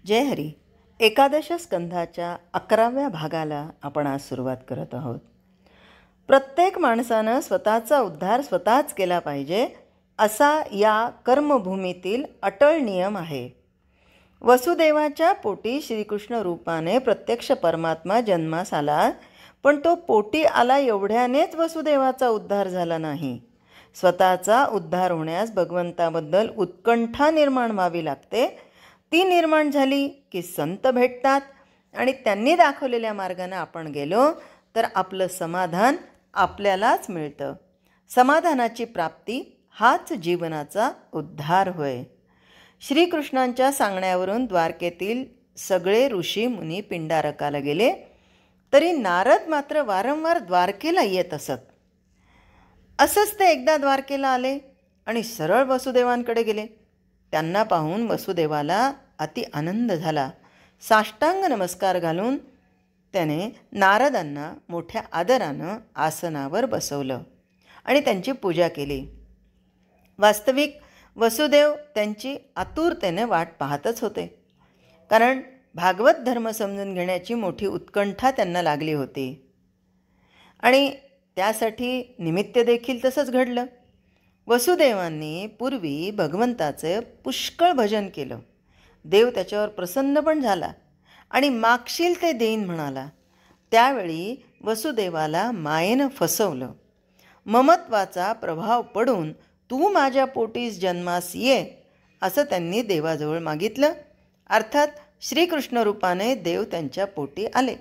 जय हरी. एकादश स्कंधाच्या 11व्या भागाला आपण आज सुरुवात करत आहोत. प्रत्येक माणसानं स्वतःचा उद्धार स्वतःच केला पाहिजे असा या कर्मभूमीतील अटळ नियम आहे. वसुदेवाच्या पोटी श्रीकृष्ण रूपाने प्रत्यक्ष परमात्मा जन्मास आला, पण तो पोटी आला एवढ्यानेच वसुदेवाचा उद्धार झाला नाही. स्वतःचा उद्धार होण्यास भगवंताबद्दल उत्कंठा निर्माण व्हावी लागते. ती निर्माण झाली की संत भेटतात आणि त्यांनी दाखवलेल्या मार्गाने आपण गेलो तर आपलं समाधान आपल्यालाच मिळतं. समाधानाची प्राप्ती हाच जीवनाचा उद्धार होय. श्रीकृष्णांच्या सांगण्यावरून द्वारकेतील सगळे ऋषी मुनी पिंडारकाला गेले, तरी नारद मात्र वारंवार द्वारकेला येत असत. असंच ते एकदा द्वारकेला आले आणि सरळ वसुदेवांकडे गेले. त्यांना पाहून वसुदेवाला अति आनंद झाला. साष्टांग नमस्कार घालून त्याने नारदांना मोठ्या आदरानं आसनावर बसवलं आणि त्यांची पूजा केली. वास्तविक वसुदेव त्यांची आतुरतेने वाट पाहतच होते, कारण भागवत धर्म समजून घेण्याची मोठी उत्कंठा त्यांना लागली होती आणि त्यासाठी निमित्त देखील तसंच घडलं. वसुदेवांनी पूर्वी भगवंताचे पुष्कळ भजन केलं. देव त्याच्यावर प्रसन्न पण झाला आणि मागशील ते देईन म्हणाला. त्यावेळी वसुदेवाला मायेनं फसवलं. ममत्वाचा प्रभाव पडून तू माझ्या पोटीस जन्मास ये असं त्यांनी देवाजवळ मागितलं. अर्थात श्रीकृष्ण रूपाने देव त्यांच्या पोटी आले.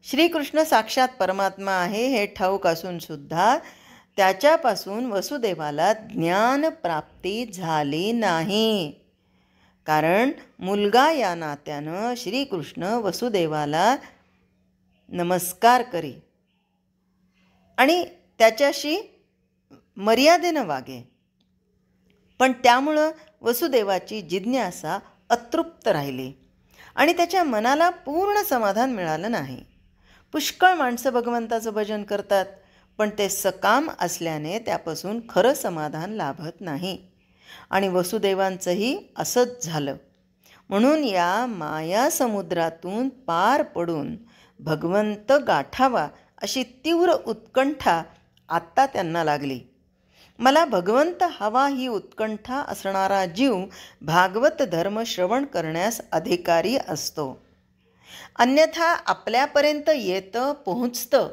श्रीकृष्ण साक्षात परमात्मा आहे हे ठाऊक असून सुद्धा त्याच्यापासून वसुदेवाला ज्ञानप्राप्ती झाली नाही. कारण मुलगा या नात्यानं श्रीकृष्ण वसुदेवाला नमस्कार करी आणि त्याच्याशी मर्यादेनं वागे. पण त्यामुळं वसुदेवाची जिज्ञासा अतृप्त राहिली आणि त्याच्या मनाला पूर्ण समाधान मिळालं नाही. पुष्कळ माणसं भगवंताचं भजन करतात, पण ते सकाम असल्याने त्यापासून खरं समाधान लाभत नाही आणि वसुदेवांचंही असंच झालं. म्हणून या माया समुद्रातून पार पडून भगवंत गाठावा अशी तीव्र उत्कंठा आत्ता त्यांना लागली. मला भगवंत हवा ही उत्कंठा असणारा जीव भागवत धर्म श्रवण करण्यास अधिकारी असतो. अन्यथा आपल्यापर्यंत येतं पोहोचतं,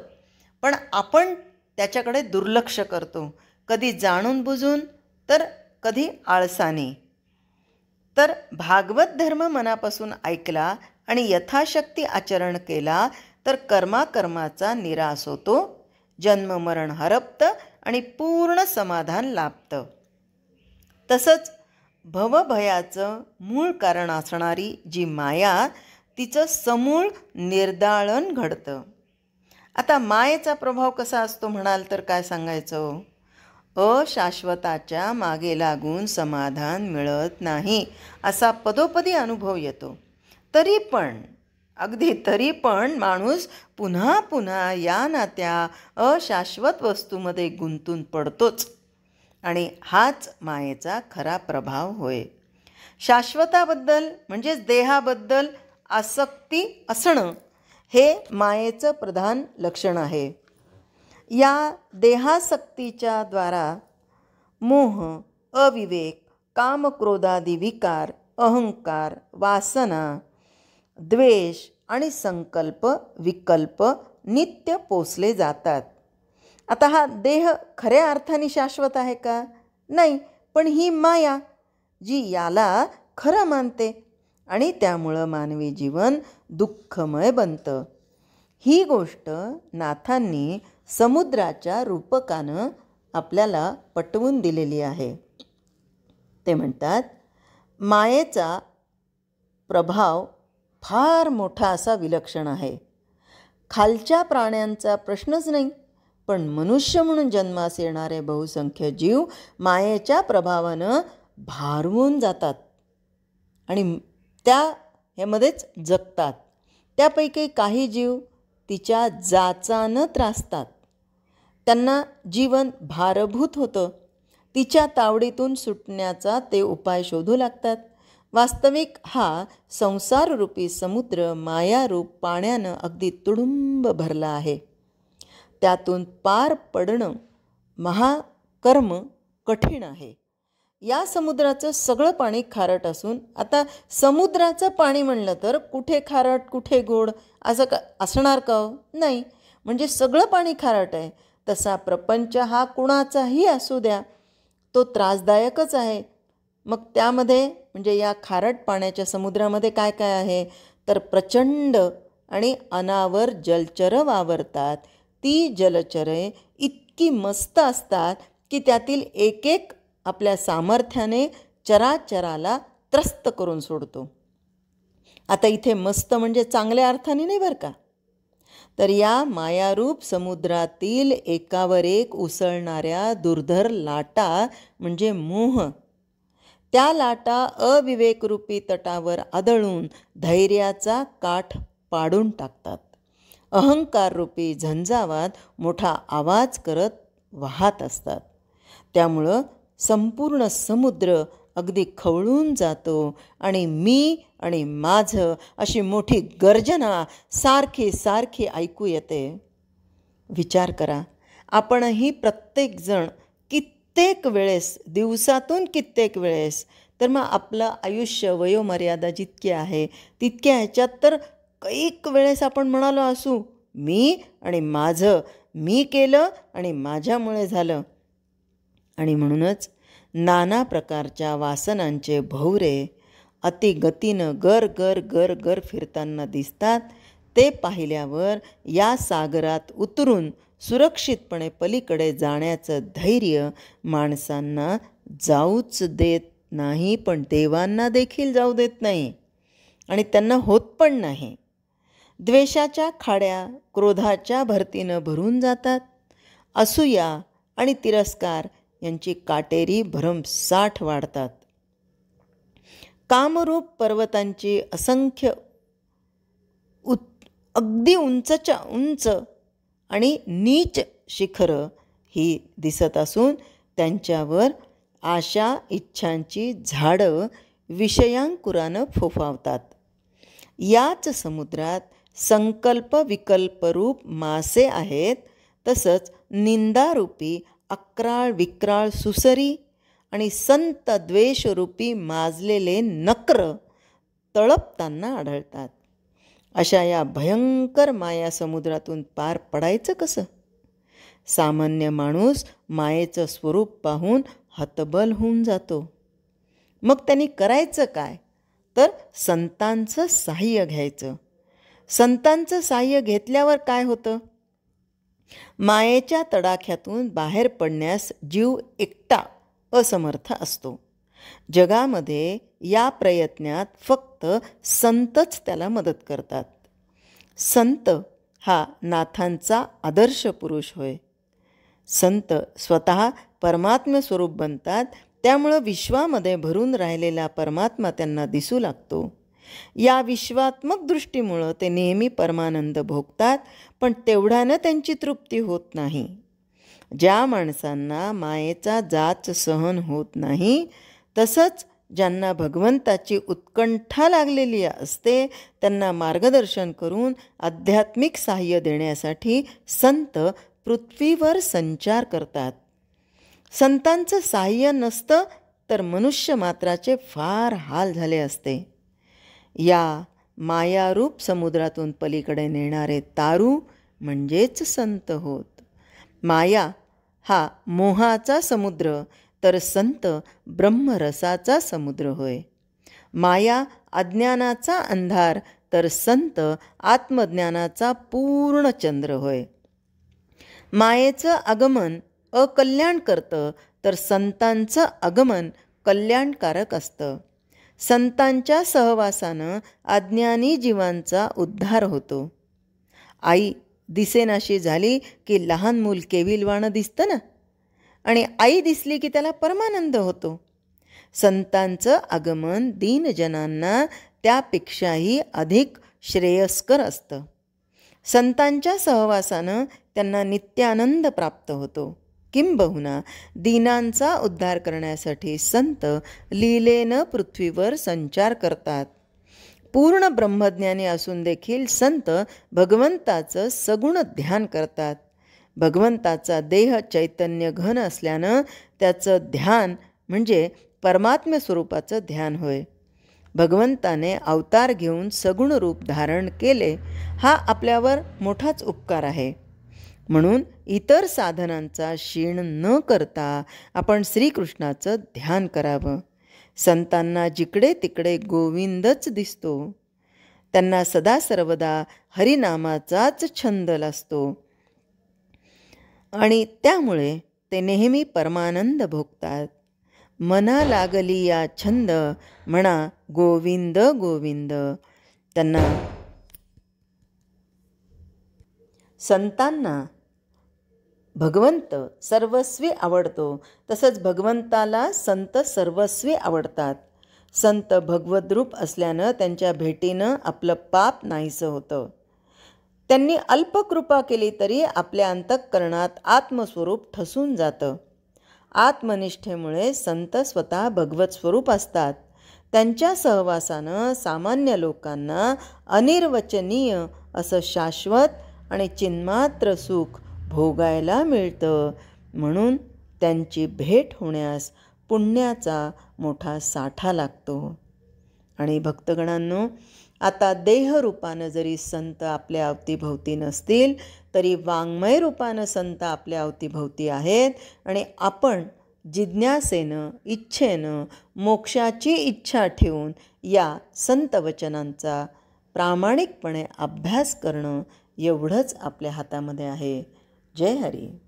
पण आपण त्याच्याकडे दुर्लक्ष करतो, कधी जाणून बुजून तर कधी आळसाने. तर भागवत धर्म मनापासून ऐकला आणि यथाशक्ती आचरण केला तर कर्माचा निराश होतो, जन्ममरण हरपतं आणि पूर्ण समाधान लाभतं. तसंच भवभयाचं मूळ कारण असणारी जी माया, तिचं समूळ निर्दाळन घडतं. आता मायेचा प्रभाव कसा असतो म्हणाल तर काय सांगायचं? अशाश्वताच्या मागे लागून समाधान मिळत नाही असा पदोपदी अनुभव येतो. तरी पण माणूस पुन्हा पुन्हा या नात्या अशाश्वत वस्तूमध्ये गुंतून पडतोच आणि हाच मायेचा खरा प्रभाव होय. शाश्वताबद्दल म्हणजेच देहाबद्दल आसक्ती असणं हे मायेचं प्रधान लक्षण आहे. या देहासक्तीच्या द्वारा मोह, अविवेक, कामक्रोधादी विकार, अहंकार, वासना, द्वेष आणि संकल्प विकल्प नित्य पोसले जातात. आता हा देह खऱ्या अर्थाने शाश्वत आहे का? नाही, पण ही माया जी याला खरं मानते आणि त्यामुळं मानवी जीवन दुःखमय बनतं. ही गोष्ट नाथांनी समुद्राच्या रूपकानं आपल्याला पटवून दिलेली आहे. ते म्हणतात, मायेचा प्रभाव फार मोठा असा विलक्षण आहे. खालच्या प्राण्यांचा प्रश्नच नाही, पण मनुष्य म्हणून जन्मास येणारे बहुसंख्य जीव मायेच्या प्रभावानं भारवून जातात आणि त्या ह्यामध्येच जगतात. त्यापैकी काही जीव तिच्या जाचानं त्रासतात. त्यांना जीवन भारभूत होतं. तिच्या तावडीतून सुटण्याचा ते उपाय शोधू लागतात वास्तविक हा संसाररूपी समुद्र मायारूप पाण्यानं अगदी तुडुंब भरला आहे. त्यातून पार पडणं महाकर्म कठीण आहे. या समुद्राचं सगळं पाणी खारट असून, आता समुद्राचं पाणी म्हणलं तर कुठे खारट कुठे गोड असं असणार का? नाही. म्हणजे सगळं पाणी खारट आहे. तसा प्रपंच हा कुणाचाही असू द्या, तो त्रासदायकच आहे. मग त्यामध्ये म्हणजे या खारट पाण्याच्या समुद्रामध्ये काय काय आहे तर प्रचंड आणि अनावर जलचरं वावरतात. ती जलचरे इतकी मस्त असतात की त्यातील एक एक आपल्या सामर्थ्याने चराचराला त्रस्त करून सोडतो. आता इथे मस्त म्हणजे चांगल्या अर्थाने नाही बरं का. तर या मायारूप समुद्रातील एकावर एक उसळणाऱ्या दुर्धर लाटा म्हणजे मोह. त्या लाटा अविवेकरूपी तटावर आदळून धैर्याचा काठ पाडून टाकतात. अहंकाररूपी झंझावात मोठा आवाज करत वाहत असतात. त्यामुळं संपूर्ण समुद्र अगदी खवळून जातो आणि मी आणि माझं अशी मोठी गर्जना सारखी सारखी ऐकू येते. विचार करा, आपणही प्रत्येकजण कित्येक वेळेस, दिवसातून कित्येक वेळेस, तर मग आपलं आयुष्य वयोमर्यादा जितकी आहे तितक्या ह्याच्यात तर कैक वेळेस आपण म्हणालो असू, मी आणि माझं, मी केलं आणि माझ्यामुळे झालं. आणि म्हणूनच नाना प्रकारच्या वासनांचे भोवरे अतिगतीनं गर गर गर गर फिरताना दिसतात. ते पाहिल्यावर या सागरात उतरून सुरक्षितपणे पलीकडे जाण्याचं धैर्य माणसांना जाऊच देत नाही, पण देवांना देखील जाऊ देत नाही आणि त्यांना होत पण नाही. द्वेषाच्या खाड्या क्रोधाच्या भरतीनं भरून जातात. असूया आणि तिरस्कार यांची काटेरी भरमसाठ वाढतात. कामरूप पर्वतांची असंख्य अगदी उंचच्या उंच आणि नीच शिखरं ही दिसत असून त्यांच्यावर आशा इच्छांची झाडं विषयांकुरानं फोफावतात. याच समुद्रात संकल्प विकल्परूप मासे आहेत. तसंच निंदारूपी अक्राळ विक्राळ सुसरी आणि संत द्वेषरूपी माजलेले नक्र तळपताना आढळतात. अशा या भयंकर माया समुद्रातून पार पडायचं कसं? सामान्य माणूस मायेचं स्वरूप पाहून हतबल होऊन जातो. मग त्यांनी करायचं काय तर संतांचं साह्य घ्यायचं. संतांचं साह्य घेतल्यावर काय होतं? मायेच्या तडाख्यातून बाहेर पडण्यास जीव एकटा असमर्थ असतो. जगामध्ये या प्रयत्नात फक्त संतच त्याला मदत करतात. संत हा नाथांचा आदर्श पुरुष होय. संत स्वतः परमात्म स्वरूप बनतात. त्यामुळं विश्वामध्ये भरून राहिलेला परमात्मा त्यांना दिसू लागतो. या विश्वात्मक दृष्टीमुळं ते नेहमी परमानंद भोगतात, पण तेवढ्यानं त्यांची तृप्ती होत नाही. ज्या माणसांना मायेचा जाच सहन होत नाही, तसंच ज्यांना भगवंताची उत्कंठा लागलेली असते, त्यांना मार्गदर्शन करून आध्यात्मिक साह्य देण्यासाठी संत पृथ्वीवर संचार करतात. संतांचं साह्य नसतं तर मनुष्य मात्राचे फार हाल झाले असते. या मायारूप समुद्रातून पलीकडे नेणारे तारू म्हणजेच संत होत. माया हा मोहाचा समुद्र तर संत ब्रह्मरसाचा समुद्र होय. माया अज्ञानाचा अंधार तर संत आत्मज्ञानाचा पूर्ण चंद्र होय. मायेचं आगमन अकल्याण करतं तर संतांचं आगमन कल्याणकारक असतं. संतांच्या सहवासानं अज्ञानी जीवांचा उद्धार होतो. आई दिसेनाशी झाली की लहान मूल केविलवाणं दिसतं ना, आणि आई दिसली की त्याला परमानंद होतो. संतांचं आगमन दीनजनांना त्यापेक्षाही अधिक श्रेयस्कर असतं. संतांच्या सहवासानं त्यांना नित्यानंद प्राप्त होतो. किंबहुना दीनांचा उद्धार करण्यासाठी संत लीलेनं पृथ्वीवर संचार करतात. पूर्ण ब्रह्मज्ञानी असून देखील संत भगवंताचं सगुण ध्यान करतात. भगवंताचा देह चैतन्य घन असल्यानं त्याचं ध्यान म्हणजे परमात्म्य स्वरूपाचं ध्यान होय. भगवंताने अवतार घेऊन सगुण रूप धारण केले हा आपल्यावर मोठाच उपकार आहे. म्हणून इतर साधनांचा क्षीण न करता आपण श्रीकृष्णाचं ध्यान करावं. संतांना जिकडे तिकडे गोविंदच दिसतो. त्यांना सदा सर्वदा हरिनामाचाच छंद असतो आणि त्यामुळे ते नेहमी परमानंद भोगतात. मना लागली या छंद म्हणा गोविंद गोविंद. त्यांना संतांना भगवंत सर्वस्वी आवडतो, तसंच भगवंताला संत सर्वस्वी आवडतात. संत भगवद्रूप असल्यानं त्यांच्या भेटीनं आपलं पाप नाहीसं होतं. त्यांनी अल्पकृपा केली तरी आपल्या अंतःकरणात आत्मस्वरूप ठसून जातं. आत्मनिष्ठेमुळे संत स्वतः भगवत स्वरूप असतात. त्यांच्या सहवासानं सामान्य लोकांना अनिर्वचनीय असं शाश्वत आणि चिन्मात्र सुख भोगायला मिळतं. म्हणून त्यांची भेट होण्यास पुण्याचा मोठा साठा लागतो. आणि भक्तगणांनो, आता देहरूपानं जरी संत आपल्या अवतीभोवती नसतील तरी वाङ्मय रूपानं संत आपल्या अवतीभोवती आहेत. आणि आपण जिज्ञासेनं इच्छेनं मोक्षाची इच्छा ठेवून या संत वचनांचा प्रामाणिकपणे अभ्यास करणं एवढंच आपल्या हातामध्ये आहे. जय हरी.